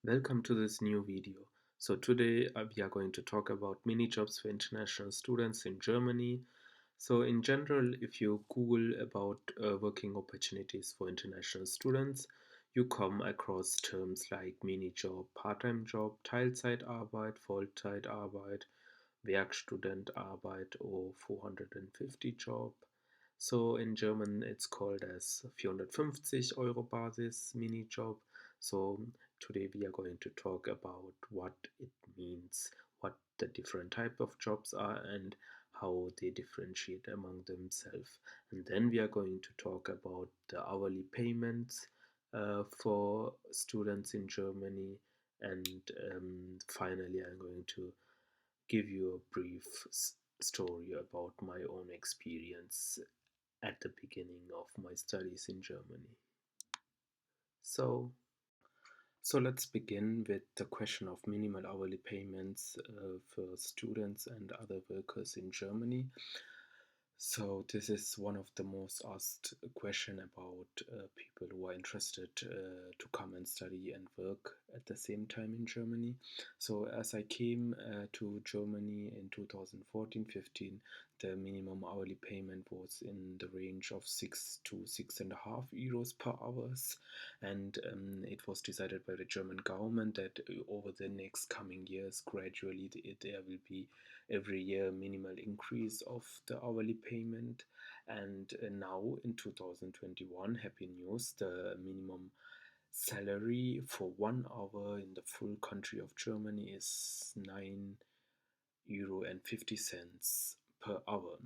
Welcome to this new video. So today we are going to talk about mini jobs for international students in Germany. So in general, if you Google about working opportunities for international students, you come across terms like mini job, part-time job, Teilzeitarbeit, Vollzeitarbeit, Werkstudentenarbeit or 450 Job. So in German it's called as 450 Euro Basis Minijob. So today we are going to talk about what it means, what the different type of jobs are and how they differentiate among themselves. And then we are going to talk about the hourly payments for students in Germany. And finally, I'm going to give you a brief story about my own experience at the beginning of my studies in Germany. So, so let's begin with the question of minimal hourly payments for students and other workers in Germany. So this is one of the most asked question about people who are interested to come and study and work at the same time in Germany. So as I came to Germany in 2014-15, the minimum hourly payment was in the range of 6 to 6.5 euros per hours, and it was decided by the German government that over the next coming years, gradually there will be every year minimal increase of the hourly payment. And now in 2021, happy news, the minimum salary for 1 hour in the full country of Germany is 9 euro and 50 cents per hour.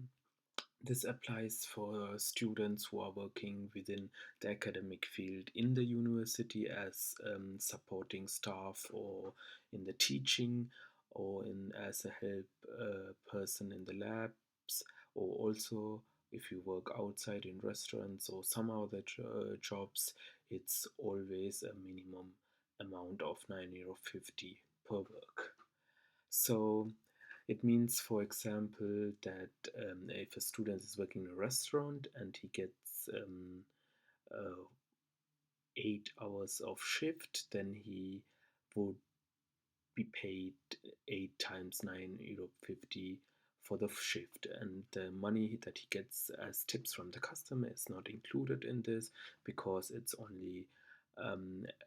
This applies for students who are working within the academic field in the university as supporting staff, or in the teaching, or as a help person in the labs, or also if you work outside in restaurants or some other jobs. It's always a minimum amount of 9 euro 50 per work. So it means, for example, that if a student is working in a restaurant and he gets uh, 8 hours of shift, then he would be paid 8 times 9 euro 50 for the shift, and the money that he gets as tips from the customer is not included in this because it's only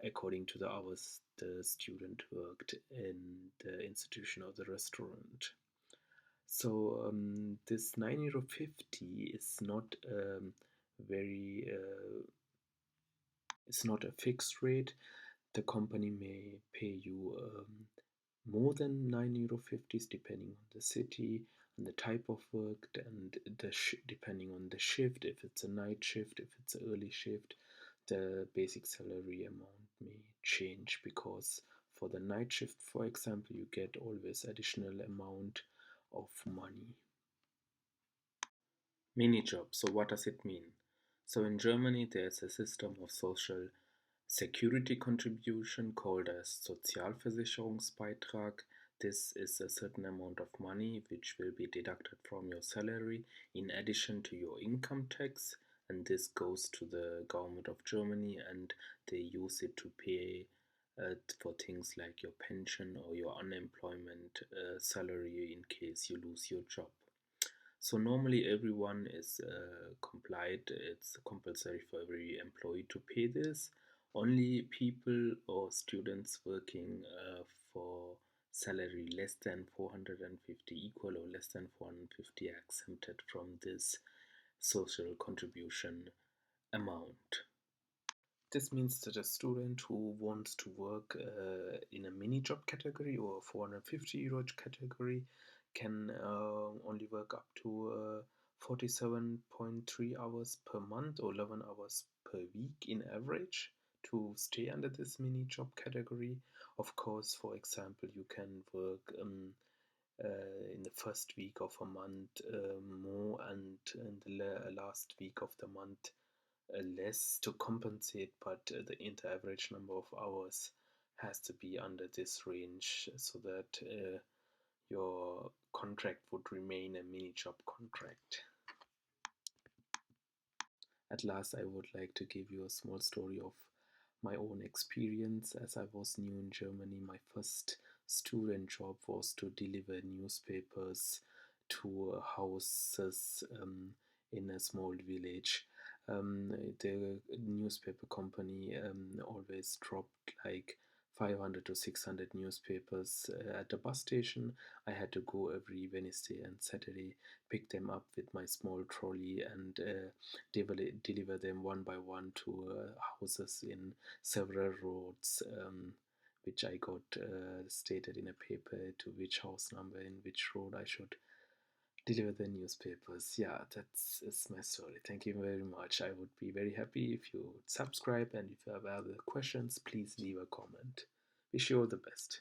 according to the hours the student worked in the institution or the restaurant. So this 9 euro 50 is not very it's not a fixed rate. The company may pay you more than 9 euro 50 depending on the city and the type of work, and depending on the shift. If it's a night shift, if it's an early shift, the basic salary amount may change, because for the night shift, for example, you get always additional amount of money. Minijob. So what does it mean? So in Germany there's a system of social security contribution called as Sozialversicherungsbeitrag. This is a certain amount of money which will be deducted from your salary in addition to your income tax, and this goes to the government of Germany, and they use it to pay for things like your pension or your unemployment salary in case you lose your job. So normally everyone is complied. It's compulsory for every employee to pay this. Only people or students working for salary less than 450 equal or less than 450 are exempted from this social contribution amount. This means that a student who wants to work in a mini job category or 450 euro category can only work up to 47.3 hours per month or 11 hours per week in average to stay under this mini job category. Of course, for example, you can work in the first week of a month more, and in the last week of the month less to compensate, but the average number of hours has to be under this range so that your contract would remain a mini job contract. At last, I would like to give you a small story of my own experience as I was new in Germany. My first student job was to deliver newspapers to houses in a small village. The newspaper company always dropped like 500 to 600 newspapers at the bus station. I had to go every Wednesday and Saturday, pick them up with my small trolley, and deliver them one by one to houses in several roads, which I got stated in a paper to which house number in which road I should deliver the newspapers. Yeah, that's is my story. Thank you very much. I would be very happy if you would subscribe, and if you have other questions, please leave a comment. Wish you all the best.